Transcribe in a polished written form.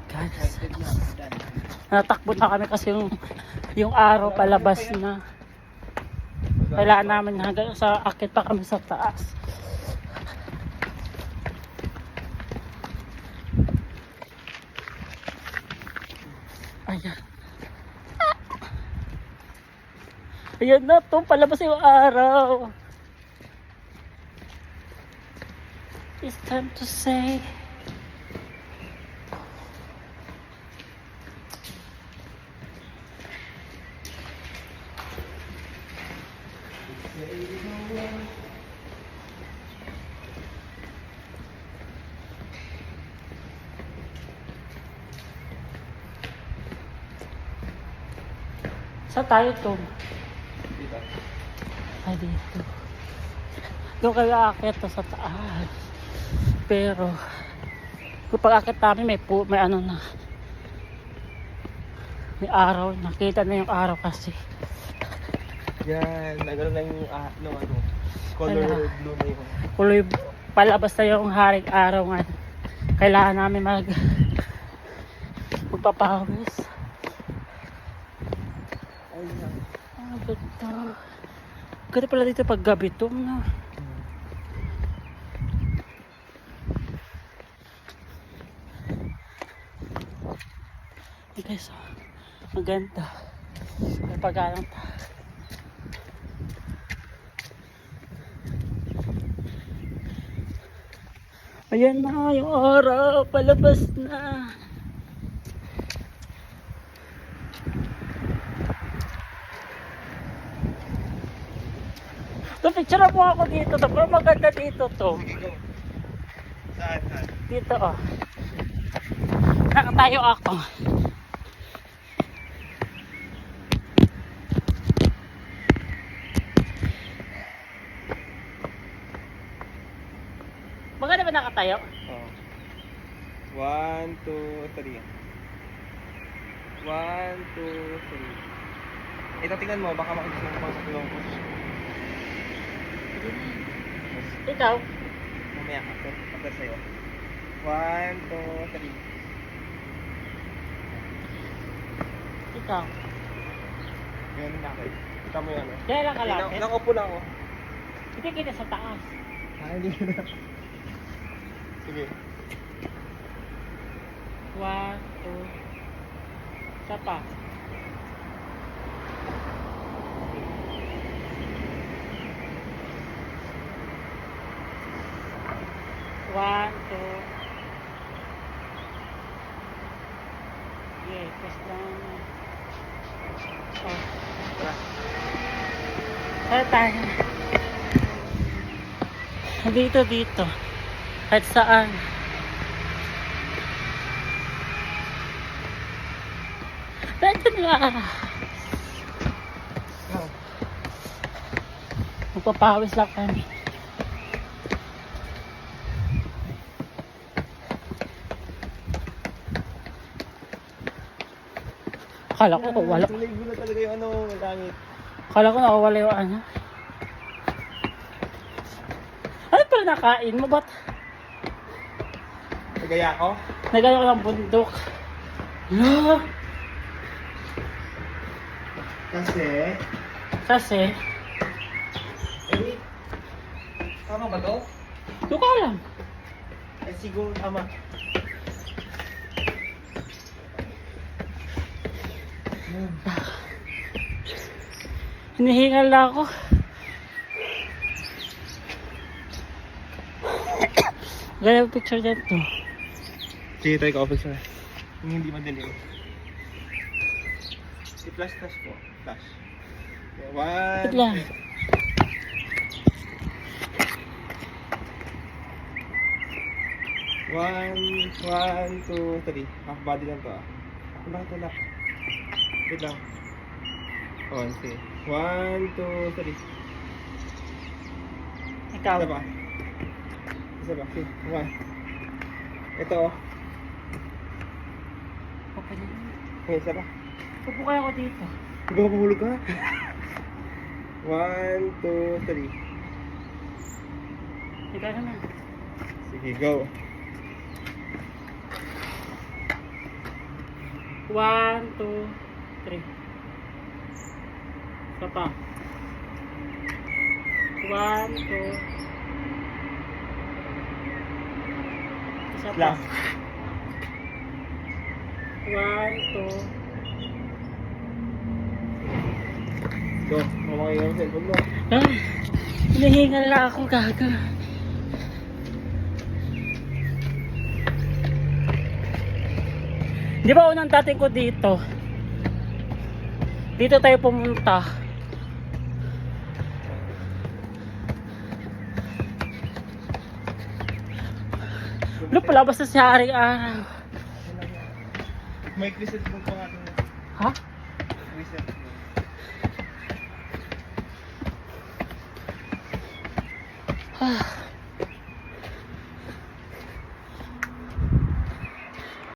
guys. Natakbo na kami kasi yung araw palabas na. Kailangan namin hanggang sa akit pa kami sa taas. Ayan. Ayan na to, palabas yung araw. It's time to say saan tayo to? Ay, dito. Doon kayo aakyat to sa taas. Pero kung pag-akit namin may ano na, may araw, nakita na yung araw kasi yan, nagano na yung color blue na yung kuloy, palabas na yung haring araw nga. Kailangan namin magpapawis. ayun. Ganda. Ganda pala dito pag gabi to na. Okay, so maganda. May pagkalang pa. Ayan na yung araw, palabas na. So, picture mo ako dito to, pero maganda dito to. Saan? Dito oh. Nakatayo ako. Maganda ba nakatayo? Oh. 1, 2, 3. 1, 2, 3. Ito tingnan mo, baka makikita mo sa tulong ko. Ikaw? Mamaya after sa'yo. 1, 2, 3. Ikaw? Ganun na ako. Kita mo yun. Kaya lang kalapit? Nakaupo lang ako. Hindi kita sa taas. Hindi na. Sige. 1, 2. Isa pa. One, two. Yeah, just lang. Oh. Saan tayo? Dito. Kahit saan. Dito na. Magpapawis lang kami. Akala ko wala. Ligo na talaga yung langit. Akala ko nakawala yung ano. Ano pala nakain mo? Ba't Nagaya ko? nagaya ko ng bundok? No. Kasi Tama ba to? doon ka lang. Eh siguro tama. Hinihingal na ako. Ganda yung picture dyan to. Sige tayo ka-office na. Yung hindi madilim. I-flash po. Flash. Okay, Wait lang. 1, 2, 3. Half body lang to ah. Bakit wala? Wait lang. Oh, sige. 1, 2, 3. Ikaw. Isa ba? Sige, 1. Ito oh. Okay, isa ba? Pupo kaya ako dito. Di ba mahulog ka? 1, 2, 3. Ikaw naman. Sige, go. 1, 2, 3. Isa pa. 1, 2. Isa pa. Last. 1, 2. Go. Mamaki yung cellphone mo. Ay, hinihingal na akong gaga. Di ba unang dating ko dito? Dito tayo pumunta. Ano palabas na sa araw? May reset mo pa nga. Ha? Reset mo. Ah.